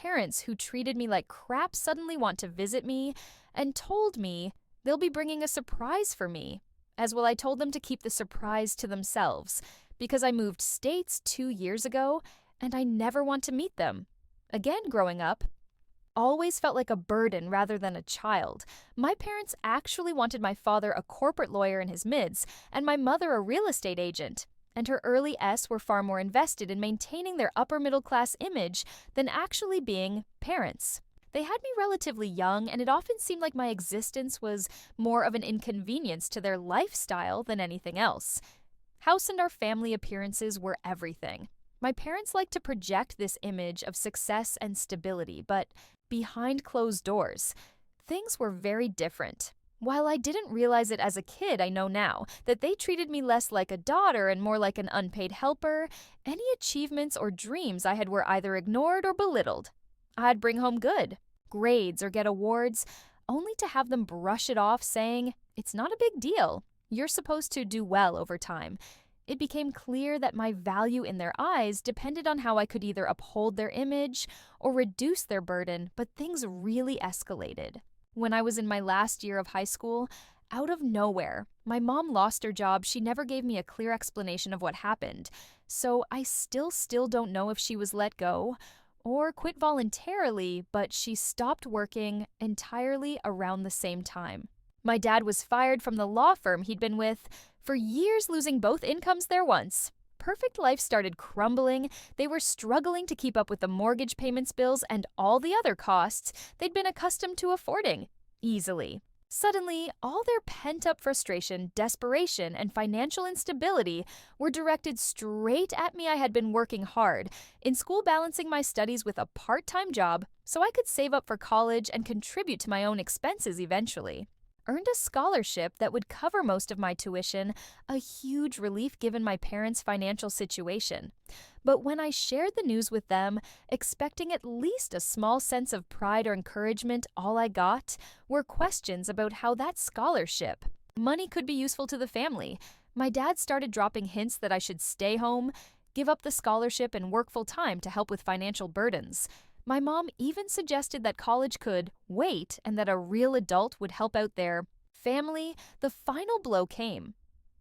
parents who treated me like crap suddenly want to visit me and told me they'll be bringing a surprise for me. As well, I told them to keep the surprise to themselves because I moved states 2 years ago and I never want to meet them. Again, growing up, always felt like a burden rather than a child. My parents actually wanted my father a corporate lawyer in his mids and my mother a real estate agent. And her early S were far more invested in maintaining their upper middle class image than actually being parents. They had me relatively young, and it often seemed like my existence was more of an inconvenience to their lifestyle than anything else. House and our family appearances were everything. My parents liked to project this image of success and stability, but behind closed doors, things were very different. While I didn't realize it as a kid, I know now that they treated me less like a daughter and more like an unpaid helper. Any achievements or dreams I had were either ignored or belittled. I'd bring home good grades or get awards, only to have them brush it off saying, "It's not a big deal. You're supposed to do well over time." It became clear that my value in their eyes depended on how I could either uphold their image or reduce their burden, but things really escalated. When I was in my last year of high school, out of nowhere, my mom lost her job. She never gave me a clear explanation of what happened, so I still don't know if she was let go or quit voluntarily, but she stopped working entirely around the same time. My dad was fired from the law firm he'd been with for years, losing both incomes there once. Perfect life started crumbling. They were struggling to keep up with the mortgage payments, bills, and all the other costs they'd been accustomed to affording easily. Suddenly, all their pent-up frustration, desperation, and financial instability were directed straight at me. I had been working hard in school, balancing my studies with a part-time job so I could save up for college and contribute to my own expenses eventually. Earned a scholarship that would cover most of my tuition, a huge relief given my parents' financial situation. But when I shared the news with them, expecting at least a small sense of pride or encouragement, all I got were questions about how that scholarship money could be useful to the family. My dad started dropping hints that I should stay home, give up the scholarship, and work full-time to help with financial burdens. My mom even suggested that college could wait and that a real adult would help out their family. The final blow came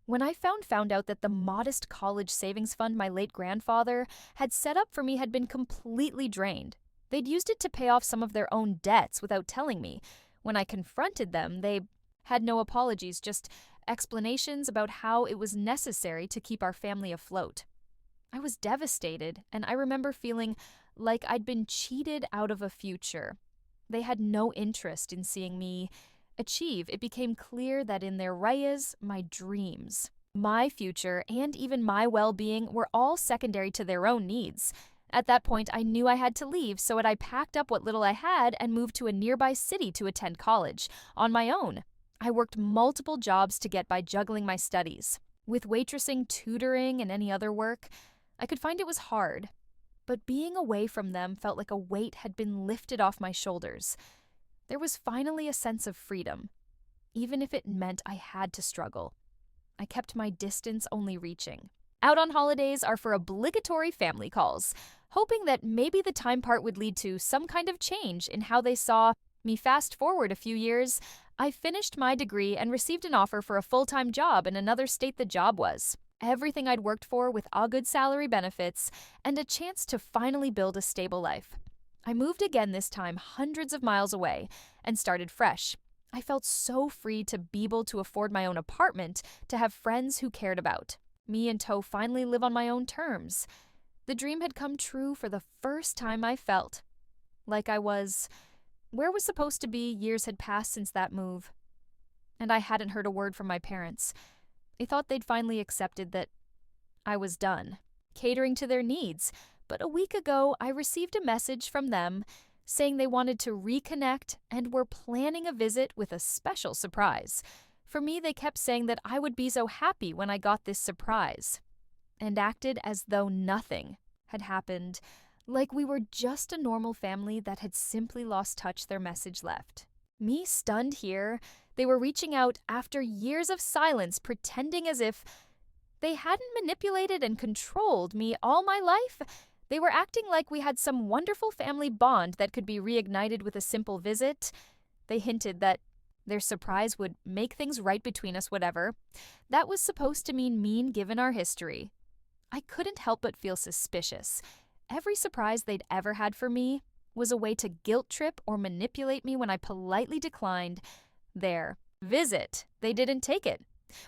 when I found out that the modest college savings fund my late grandfather had set up for me had been completely drained. They'd used it to pay off some of their own debts without telling me. When I confronted them, they had no apologies, just explanations about how it was necessary to keep our family afloat. I was devastated, and I remember feeling like I'd been cheated out of a future. They had no interest in seeing me achieve. It became clear that in their rayas, my dreams, my future, and even my well-being were all secondary to their own needs. At that point, I knew I had to leave, so I packed up what little I had and moved to a nearby city to attend college on my own. I worked multiple jobs to get by, juggling my studies. With waitressing, tutoring, and any other work, I could find it was hard. But being away from them felt like a weight had been lifted off my shoulders. There was finally a sense of freedom, even if it meant I had to struggle. I kept my distance, only reaching out on holidays or for obligatory family calls, hoping that maybe the time part would lead to some kind of change in how they saw me. Fast forward a few years, I finished my degree and received an offer for a full-time job in another state. The job was everything I'd worked for, with a good salary, benefits, and a chance to finally build a stable life. I moved again, this time hundreds of miles away, and started fresh. I felt so free to be able to afford my own apartment, to have friends who cared about me, and to finally live on my own terms. The dream had come true for the first time. I felt like I was where I was supposed to be. Years had passed since that move, and I hadn't heard a word from my parents. They thought they'd finally accepted that I was done catering to their needs. But a week ago, I received a message from them saying they wanted to reconnect and were planning a visit with a special surprise. For me, they kept saying that I would be so happy when I got this surprise, and acted as though nothing had happened, like we were just a normal family that had simply lost touch. Their message left me stunned here. They were reaching out after years of silence, pretending as if they hadn't manipulated and controlled me all my life. They were acting like we had some wonderful family bond that could be reignited with a simple visit. They hinted that their surprise would make things right between us, whatever. That was supposed to mean given our history. I couldn't help but feel suspicious. Every surprise they'd ever had for me was a way to guilt trip or manipulate me when I politely declined their visit. They didn't take it.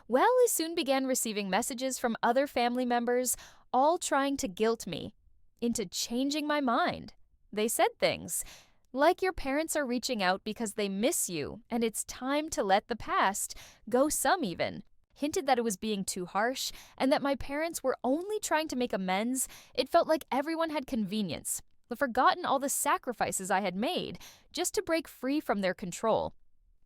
Well, I soon began receiving messages from other family members, all trying to guilt me into changing my mind. They said things like your parents are reaching out because they miss you and it's time to let the past go, some even hinted that it was being too harsh and that my parents were only trying to make amends. It felt like everyone had convenience, forgotten all the sacrifices I had made just to break free from their control.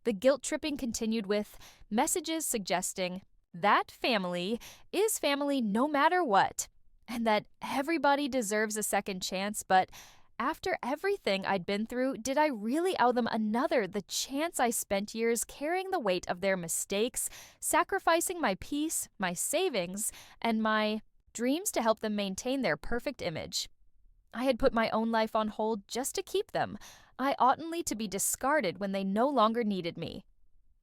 The guilt tripping continued with messages suggesting that family is family no matter what, and that everybody deserves a second chance, but after everything I'd been through, did I really owe them the chance I spent years carrying the weight of their mistakes, sacrificing my peace, my savings, and my dreams to help them maintain their perfect image? I had put my own life on hold just to keep them. I oughtn't to be discarded when they no longer needed me.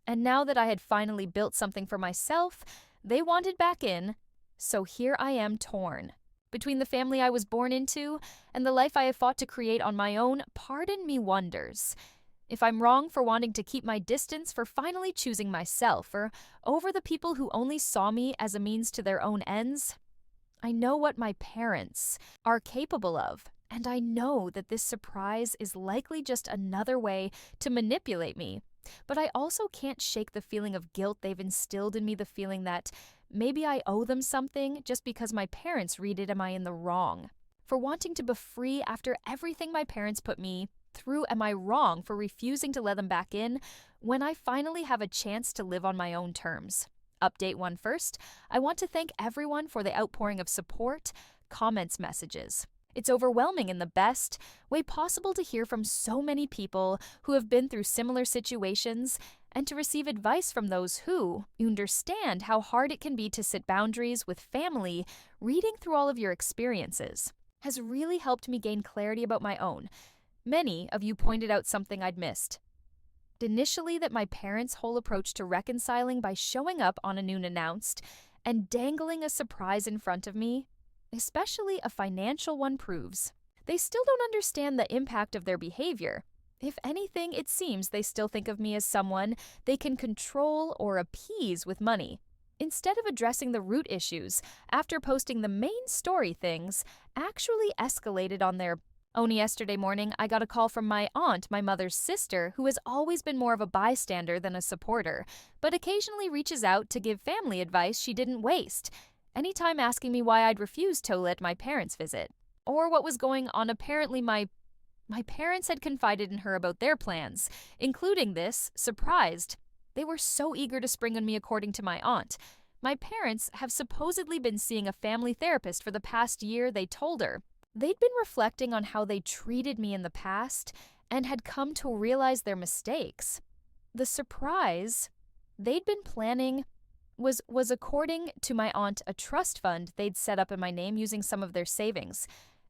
And now that I had finally built something for myself, they wanted back in, so here I am torn. Between the family I was born into and the life I have fought to create on my own, pardon me wonders if I'm wrong for wanting to keep my distance, for finally choosing myself, or over the people who only saw me as a means to their own ends. I know what my parents are capable of, and I know that this surprise is likely just another way to manipulate me. But I also can't shake the feeling of guilt they've instilled in me, the feeling that maybe I owe them something just because my parents read it. Am I in the wrong for wanting to be free after everything my parents put me through? Am I wrong for refusing to let them back in when I finally have a chance to live on my own terms? Update one first. I want to thank everyone for the outpouring of support, comments, messages. It's overwhelming in the best way possible to hear from so many people who have been through similar situations and to receive advice from those who understand how hard it can be to set boundaries with family. Reading through all of your experiences has really helped me gain clarity about my own. Many of you pointed out something I'd missed. Initially, that my parents' whole approach to reconciling by showing up on an unannounced and dangling a surprise in front of me, especially a financial one, proves they still don't understand the impact of their behavior. If anything, it seems they still think of me as someone they can control or appease with money. Instead of addressing the root issues, after posting the main story, things actually escalated on their own. Yesterday morning, I got a call from my aunt, my mother's sister, who has always been more of a bystander than a supporter, but occasionally reaches out to give family advice she didn't waste, anytime asking me why I'd refused to let my parents visit, or what was going on. Apparently, my parents had confided in her about their plans, including this, surprised. They were so eager to spring on me, according to my aunt. My parents have supposedly been seeing a family therapist for the past year, they told her. They'd been reflecting on how they treated me in the past and had come to realize their mistakes. The surprise they'd been planning was according to my aunt, a trust fund they'd set up in my name using some of their savings,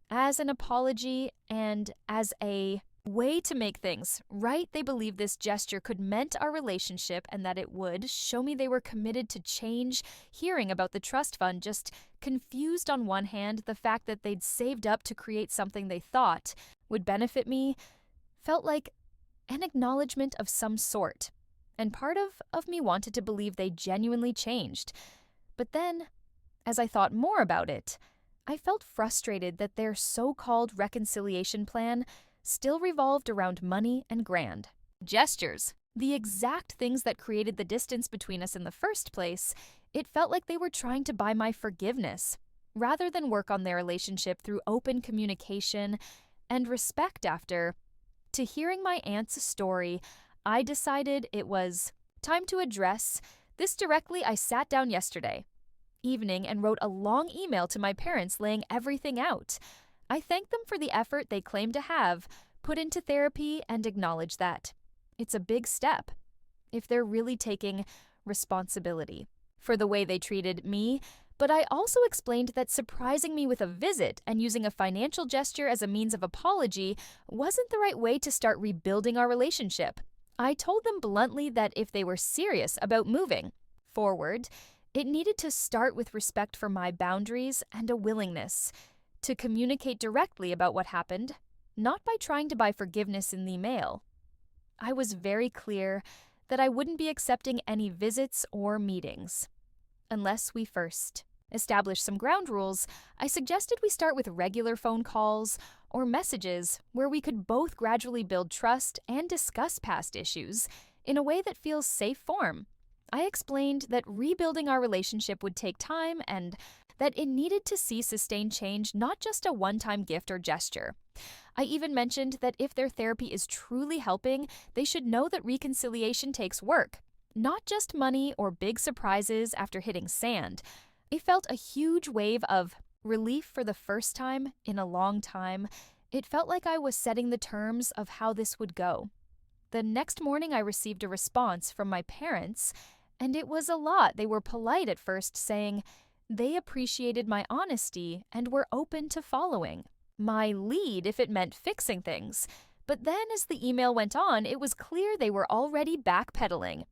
as an apology and as a way to make things right. They believed this gesture could mend our relationship and that it would show me they were committed to change. Hearing about the trust fund just confused on one hand the fact that they'd saved up to create something they thought would benefit me, felt like an acknowledgement of some sort. And part of me wanted to believe they genuinely changed. But then, as I thought more about it, I felt frustrated that their so-called reconciliation plan still revolved around money and grand gestures. The exact things that created the distance between us in the first place. It felt like they were trying to buy my forgiveness, rather than work on their relationship through open communication and respect. After hearing my aunt's story, I decided it was time to address this directly. I sat down yesterday evening and wrote a long email to my parents laying everything out. I thanked them for the effort they claim to have put into therapy and acknowledged that it's a big step if they're really taking responsibility for the way they treated me, But I also explained that surprising me with a visit and using a financial gesture as a means of apology wasn't the right way to start rebuilding our relationship. I told them bluntly that if they were serious about moving forward, it needed to start with respect for my boundaries and a willingness to communicate directly about what happened, not by trying to buy forgiveness in the mail. I was very clear that I wouldn't be accepting any visits or meetings unless we first establish some ground rules. I suggested we start with regular phone calls or messages where we could both gradually build trust and discuss past issues in a way that feels safe form. I explained that rebuilding our relationship would take time and that it needed to see sustained change, not just a one-time gift or gesture. I even mentioned that if their therapy is truly helping, they should know that reconciliation takes work, not just money or big surprises after hitting sand. I felt a huge wave of relief for the first time in a long time. It felt like I was setting the terms of how this would go. The next morning, I received a response from my parents, and it was a lot. They were polite at first, saying they appreciated my honesty and were open to following my lead if it meant fixing things. But then as the email went on, it was clear they were already backpedaling.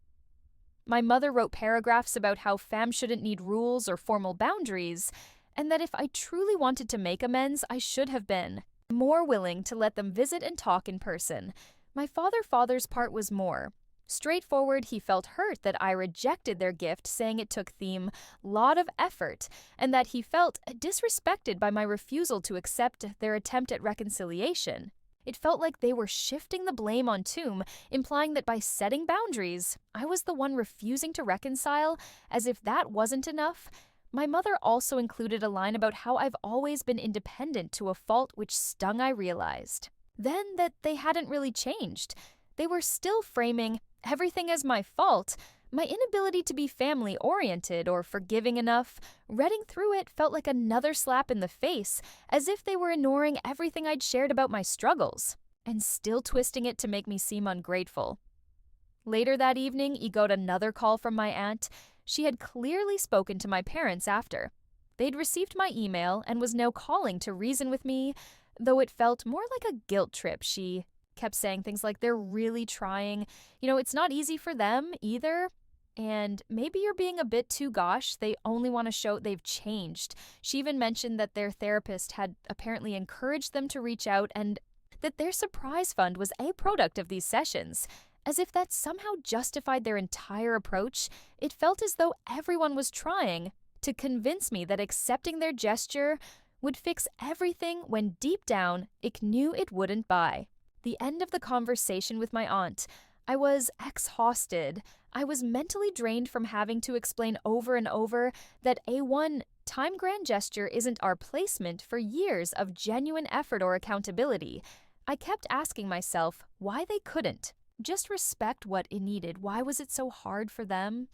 My mother wrote paragraphs about how fam shouldn't need rules or formal boundaries, and that if I truly wanted to make amends, I should have been more willing to let them visit and talk in person. My father's part was more straightforward. He felt hurt that I rejected their gift, saying it took them lot of effort, and that he felt disrespected by my refusal to accept their attempt at reconciliation. It felt like they were shifting the blame on Toom, implying that by setting boundaries, I was the one refusing to reconcile, as if that wasn't enough. My mother also included a line about how I've always been independent to a fault which stung. I realized then that they hadn't really changed. They were still framing everything as my fault. My inability to be family-oriented or forgiving enough, reading through it felt like another slap in the face, as if they were ignoring everything I'd shared about my struggles, and still twisting it to make me seem ungrateful. Later that evening, I got another call from my aunt. She had clearly spoken to my parents after. They'd received my email and was now calling to reason with me, though it felt more like a guilt trip. She kept saying things like they're really trying. It's not easy for them either. And maybe you're being a bit too gosh. They only want to show they've changed. She even mentioned that their therapist had apparently encouraged them to reach out and that their surprise fund was a product of these sessions. As if that somehow justified their entire approach, it felt as though everyone was trying to convince me that accepting their gesture would fix everything when deep down it knew it wouldn't buy. The end of the conversation with my aunt, I was exhausted. I was mentally drained from having to explain over and over that a one-time grand gesture isn't our placement for years of genuine effort or accountability. I kept asking myself why they couldn't just respect what it needed. Why was it so hard for them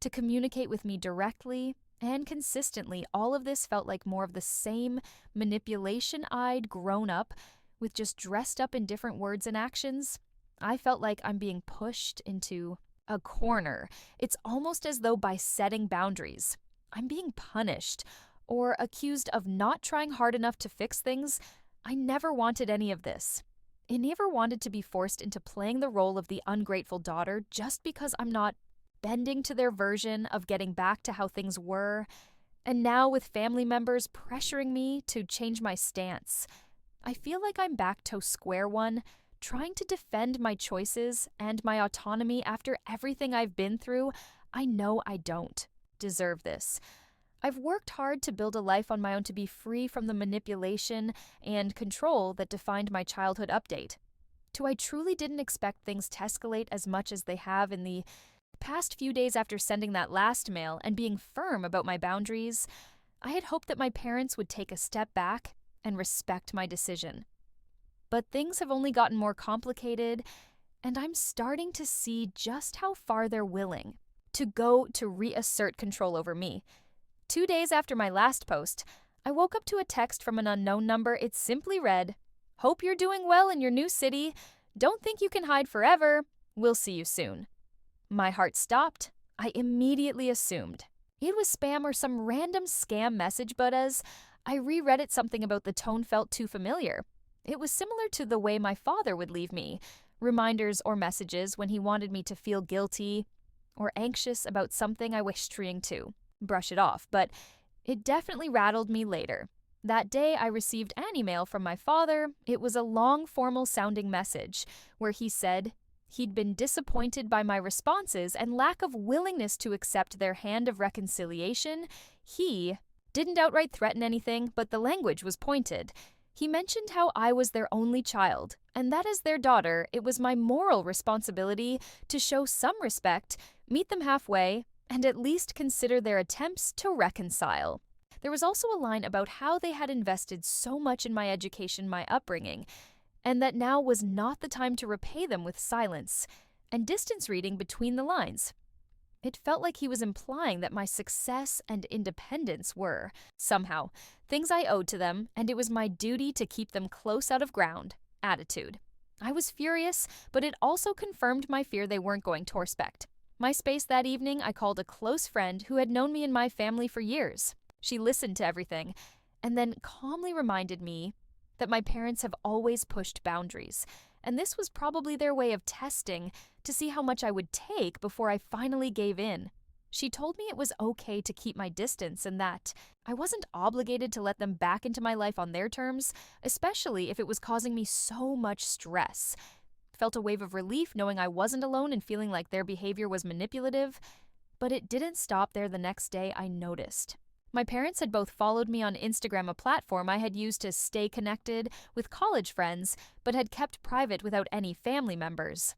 to communicate with me directly and consistently? All of this felt like more of the same manipulation I'd grown up with, just dressed up in different words and actions. I felt like I'm being pushed into a corner. It's almost as though by setting boundaries, I'm being punished or accused of not trying hard enough to fix things. I never wanted any of this. I never wanted to be forced into playing the role of the ungrateful daughter just because I'm not bending to their version of getting back to how things were. And now with family members pressuring me to change my stance, I feel like I'm back to square one, trying to defend my choices and my autonomy after everything I've been through. I know I don't deserve this. I've worked hard to build a life on my own, to be free from the manipulation and control that defined my childhood update. I truly didn't expect things to escalate as much as they have in the past few days after sending that last mail and being firm about my boundaries. I had hoped that my parents would take a step back and respect my decision. But things have only gotten more complicated, and I'm starting to see just how far they're willing to go to reassert control over me. 2 days after my last post, I woke up to a text from an unknown number. It simply read, "Hope you're doing well in your new city. Don't think you can hide forever. We'll see you soon." My heart stopped. I immediately assumed it was spam or some random scam message, but as I reread it, something about the tone felt too familiar. It was similar to the way my father would leave me reminders or messages when he wanted me to feel guilty or anxious about something I was trying to brush it off, but it definitely rattled me later. That day, I received an email from my father. It was a long, formal sounding message where he said he'd been disappointed by my responses and lack of willingness to accept their hand of reconciliation. He didn't outright threaten anything, but the language was pointed. He mentioned how I was their only child, and that as their daughter, it was my moral responsibility to show some respect, meet them halfway, and at least consider their attempts to reconcile. There was also a line about how they had invested so much in my education, my upbringing, and that now was not the time to repay them with silence and distance reading between the lines. It felt like he was implying that my success and independence were, somehow, things I owed to them, and it was my duty to keep them close out of ground. Attitude. I was furious, but it also confirmed my fear they weren't going to respect my space. That evening, I called a close friend who had known me and my family for years. She listened to everything, and then calmly reminded me that my parents have always pushed boundaries, and this was probably their way of testing to see how much I would take before I finally gave in. She told me it was okay to keep my distance and that I wasn't obligated to let them back into my life on their terms, especially if it was causing me so much stress. Felt a wave of relief knowing I wasn't alone and feeling like their behavior was manipulative, but it didn't stop there. The next day, I noticed my parents had both followed me on Instagram, a platform I had used to stay connected with college friends, but had kept private without any family members.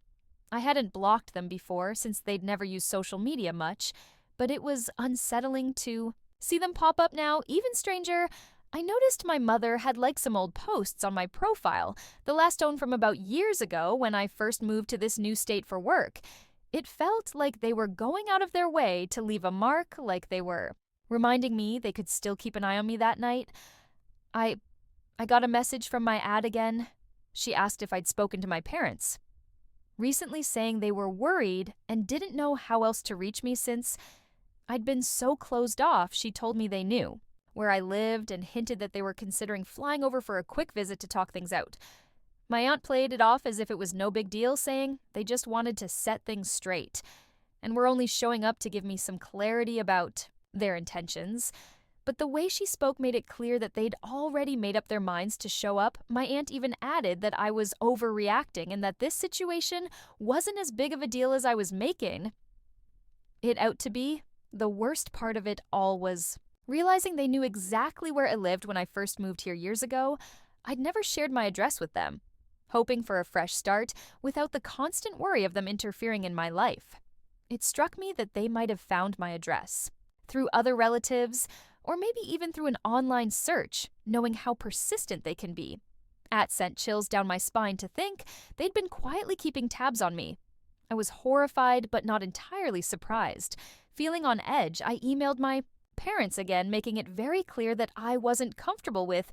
I hadn't blocked them before since they'd never used social media much, but it was unsettling to see them pop up now. Even stranger, I noticed my mother had liked some old posts on my profile, the last one from about years ago when I first moved to this new state for work. It felt like they were going out of their way to leave a mark, like they were reminding me they could still keep an eye on me that night. I got a message from my ad again. She asked if I'd spoken to my parents recently, saying they were worried and didn't know how else to reach me since I'd been so closed off. She told me they knew where I lived and hinted that they were considering flying over for a quick visit to talk things out. My aunt played it off as if it was no big deal, saying they just wanted to set things straight and were only showing up to give me some clarity about their intentions, but the way she spoke made it clear that they'd already made up their minds to show up. My aunt even added that I was overreacting and that this situation wasn't as big of a deal as I was making it out to be. The worst part of it all was realizing they knew exactly where I lived when I first moved here years ago. I'd never shared my address with them, hoping for a fresh start without the constant worry of them interfering in my life. It struck me that they might have found my address through other relatives, or maybe even through an online search, knowing how persistent they can be. It sent chills down my spine to think they'd been quietly keeping tabs on me. I was horrified, but not entirely surprised. Feeling on edge, I emailed my parents again, making it very clear that I wasn't comfortable with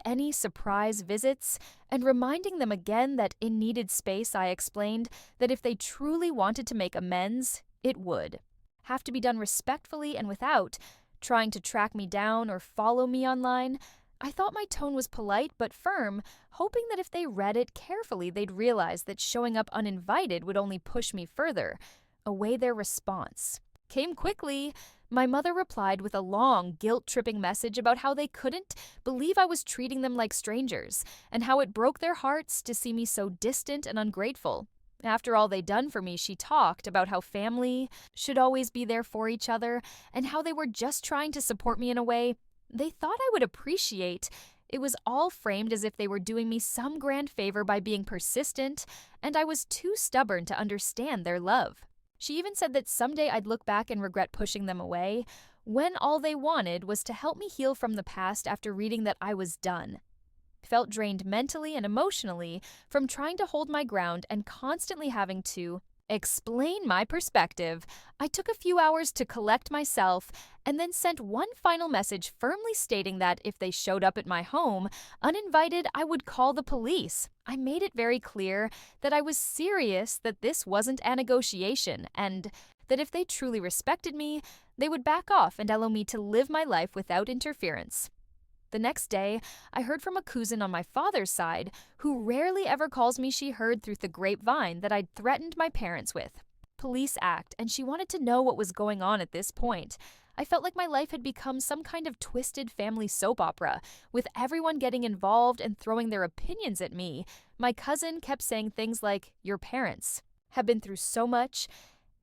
any surprise visits, and reminding them again that in needed space, I explained that if they truly wanted to make amends, it would have to be done respectfully and without trying to track me down or follow me online. I thought my tone was polite but firm, hoping that if they read it carefully, they'd realize that showing up uninvited would only push me further away. Their response came quickly. My mother replied with a long, guilt-tripping message about how they couldn't believe I was treating them like strangers, and how it broke their hearts to see me so distant and ungrateful. After all they'd done for me, she talked about how family should always be there for each other, and how they were just trying to support me in a way they thought I would appreciate. It was all framed as if they were doing me some grand favor by being persistent, and I was too stubborn to understand their love. She even said that someday I'd look back and regret pushing them away, when all they wanted was to help me heal from the past. After reading that I was done, felt drained mentally and emotionally from trying to hold my ground and constantly having to explain my perspective. I took a few hours to collect myself and then sent one final message firmly stating that if they showed up at my home uninvited, I would call the police. I made it very clear that I was serious, that this wasn't a negotiation, and that if they truly respected me, They would back off and allow me to live my life without interference. The next day, I heard from a cousin on my father's side who rarely ever calls me she heard through the grapevine that I'd threatened my parents with. Police act, and she wanted to know what was going on at this point. I felt like my life had become some kind of twisted family soap opera, with everyone getting involved and throwing their opinions at me. My cousin kept saying things like, "Your parents have been through so much,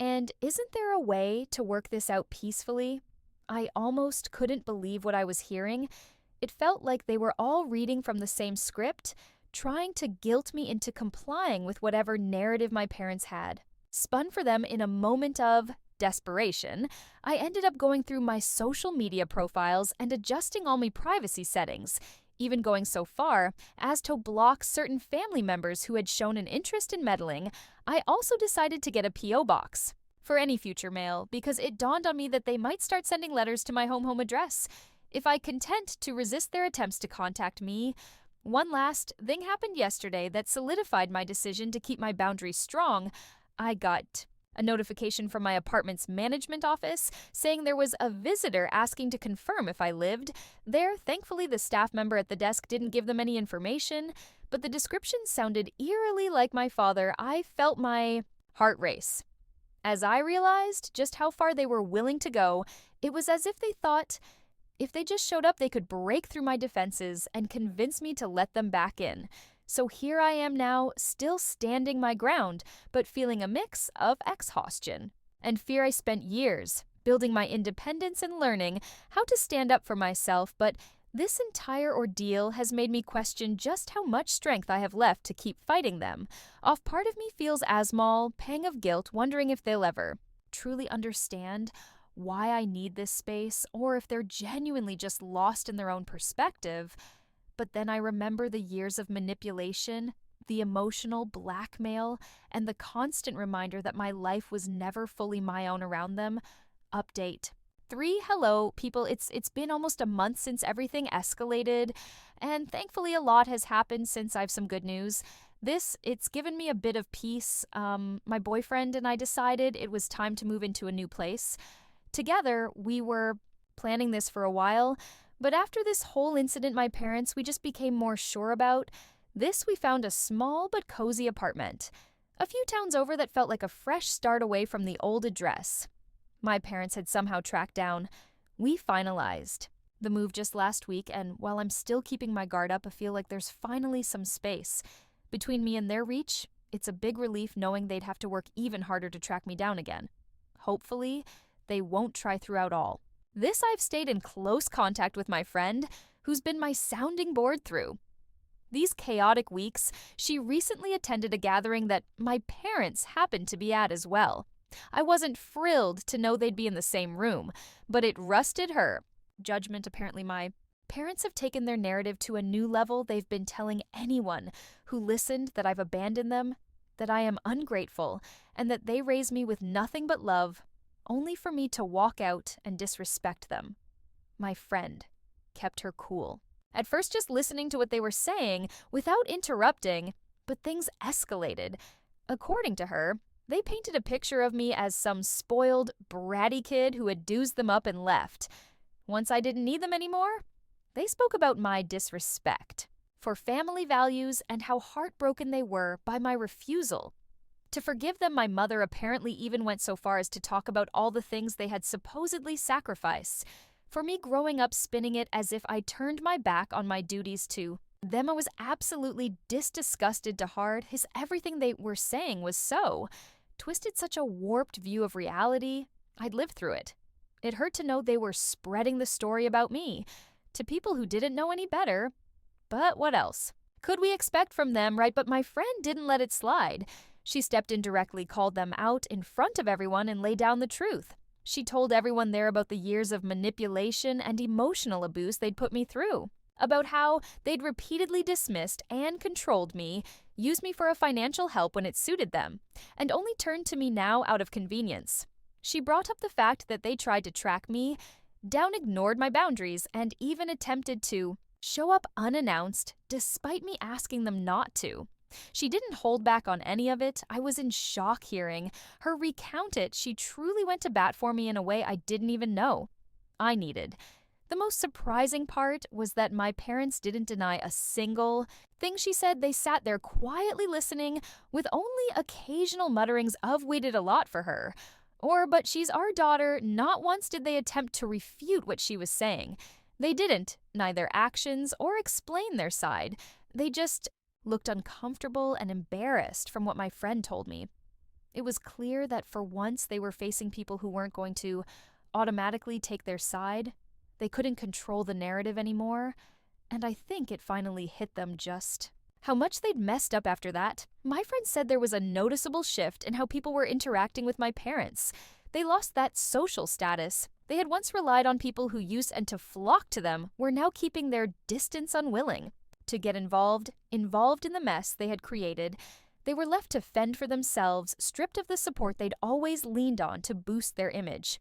and isn't there a way to work this out peacefully?" I almost couldn't believe what I was hearing. It felt like they were all reading from the same script, trying to guilt me into complying with whatever narrative my parents had. Spun for them in a moment of desperation, I ended up going through my social media profiles and adjusting all my privacy settings, even going so far as to block certain family members who had shown an interest in meddling. I also decided to get a P.O. box for any future mail because it dawned on me that they might start sending letters to my home address if I content to resist their attempts to contact me. One last thing happened yesterday that solidified my decision to keep my boundaries strong. I got a notification from my apartment's management office saying there was a visitor asking to confirm if I lived there. Thankfully, the staff member at the desk didn't give them any information, but the description sounded eerily like my father. I felt my heart race. As I realized just how far they were willing to go, it was as if they thought if they just showed up, they could break through my defenses and convince me to let them back in. So here I am now, still standing my ground, but feeling a mix of exhaustion and fear. I spent years building my independence and learning how to stand up for myself, but this entire ordeal has made me question just how much strength I have left to keep fighting them. Off part of me feels Asmal, pang of guilt, wondering if they'll ever truly understand why I need this space, or if they're genuinely just lost in their own perspective. But then I remember the years of manipulation, the emotional blackmail, and the constant reminder that my life was never fully my own around them. Update 3. Hello, people. It's been almost a month since everything escalated, and thankfully a lot has happened since. I have some good news. It's given me a bit of peace. My boyfriend and I decided it was time to move into a new place. Together, we were planning this for a while, but after this whole incident my parents, we just became more sure about. We found a small but cozy apartment, a few towns over, that felt like a fresh start away from the old address my parents had somehow tracked down. We finalized the move just last week, and while I'm still keeping my guard up, I feel like there's finally some space between me and their reach. It's a big relief knowing they'd have to work even harder to track me down again. Hopefully, they won't try throughout all. I've stayed in close contact with my friend, who's been my sounding board through these chaotic weeks. She recently attended a gathering that my parents happened to be at as well. I wasn't thrilled to know they'd be in the same room, but it rusted her judgment. Apparently, my parents have taken their narrative to a new level. They've been telling anyone who listened that I've abandoned them, that I am ungrateful, and that they raised me with nothing but love, only for me to walk out and disrespect them. My friend kept her cool. At first, just listening to what they were saying without interrupting, but things escalated. According to her, they painted a picture of me as some spoiled, bratty kid who had doozed them up and left. Once I didn't need them anymore, they spoke about my disrespect for family values and how heartbroken they were by my refusal to forgive them. My mother apparently even went so far as to talk about all the things they had supposedly sacrificed for me growing up, spinning it as if I turned my back on my duties to them. I was absolutely disgusted to heart. Everything they were saying was so twisted, such a warped view of reality. I'd lived through it. It hurt to know they were spreading the story about me to people who didn't know any better. But what else could we expect from them, right? But my friend didn't let it slide. She stepped in directly, called them out in front of everyone, and laid down the truth. She told everyone there about the years of manipulation and emotional abuse they'd put me through, about how they'd repeatedly dismissed and controlled me, used me for a financial help when it suited them, and only turned to me now out of convenience. She brought up the fact that they tried to track me down, ignored my boundaries, and even attempted to show up unannounced despite me asking them not to. She didn't hold back on any of it. I was in shock hearing her recount it. She truly went to bat for me in a way I didn't even know I needed. The most surprising part was that my parents didn't deny a single thing she said. They sat there quietly listening, with only occasional mutterings of "we did a lot for her," or "but she's our daughter." Not once did they attempt to refute what she was saying. They didn't, neither actions or explain their side. They just looked uncomfortable and embarrassed from what my friend told me. It was clear that for once they were facing people who weren't going to automatically take their side. They couldn't control the narrative anymore, and I think it finally hit them just how much they'd messed up after that. My friend said there was a noticeable shift in how people were interacting with my parents. They lost that social status. They had once relied on people who used and to flock to them were now keeping their distance unwilling to get involved in the mess they had created. They were left to fend for themselves, stripped of the support they'd always leaned on to boost their image.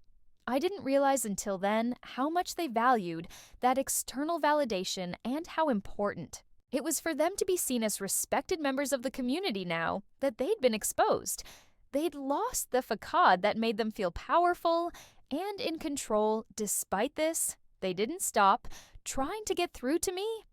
I didn't realize until then how much they valued that external validation and how important it was for them to be seen as respected members of the community now that they'd been exposed. They'd lost the facade that made them feel powerful and in control. Despite this, they didn't stop trying to get through to me.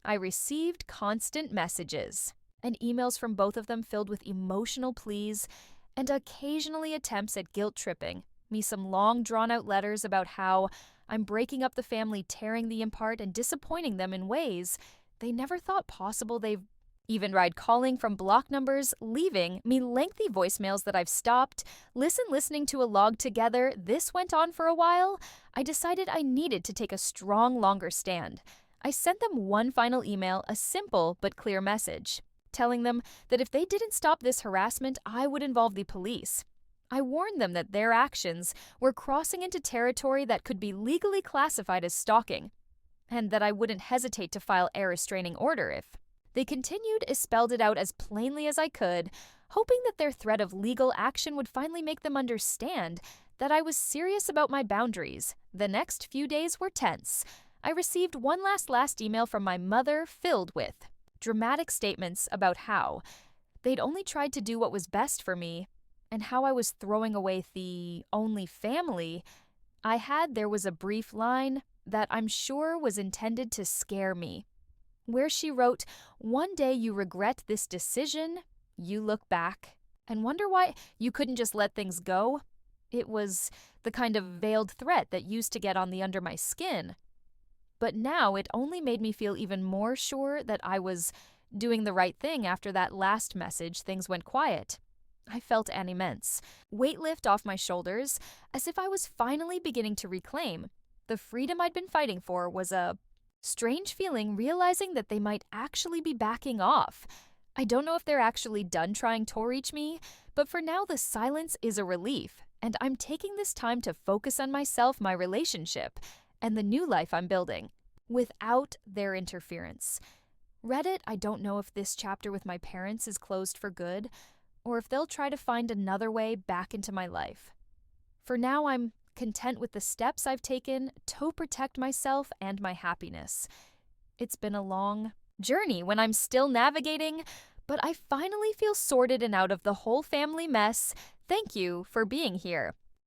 I received constant messages and emails from both of them filled with emotional pleas and occasionally attempts at guilt-tripping me, some long drawn-out letters about how I'm breaking up the family, tearing them apart, and disappointing them in ways they never thought possible. They've even tried calling from block numbers, leaving me lengthy voicemails that I've stopped, listening to a log together. This went on for a while. I decided I needed to take a strong, longer stand. I sent them one final email, a simple but clear message, telling them that if they didn't stop this harassment, I would involve the police. I warned them that their actions were crossing into territory that could be legally classified as stalking, and that I wouldn't hesitate to file a restraining order if they continued. I spelled it out as plainly as I could, hoping that their threat of legal action would finally make them understand that I was serious about my boundaries. The next few days were tense. I received one last email from my mother filled with dramatic statements about how they'd only tried to do what was best for me and how I was throwing away the only family I had. There was a brief line that I'm sure was intended to scare me, where she wrote, "One day you regret this decision, you look back and wonder why you couldn't just let things go." It was the kind of veiled threat that used to get on the under my skin. But now it only made me feel even more sure that I was doing the right thing. After that last message, things went quiet. I felt an immense weight lift off my shoulders, as if I was finally beginning to reclaim the freedom I'd been fighting for. Was a strange feeling, realizing that they might actually be backing off. I don't know if they're actually done trying to reach me, but for now the silence is a relief, and I'm taking this time to focus on myself, my relationship, and the new life I'm building without their interference. Reddit, I don't know if this chapter with my parents is closed for good, or if they'll try to find another way back into my life. For now, I'm content with the steps I've taken to protect myself and my happiness. It's been a long journey when I'm still navigating, but I finally feel sorted and out of the whole family mess. Thank you for being here.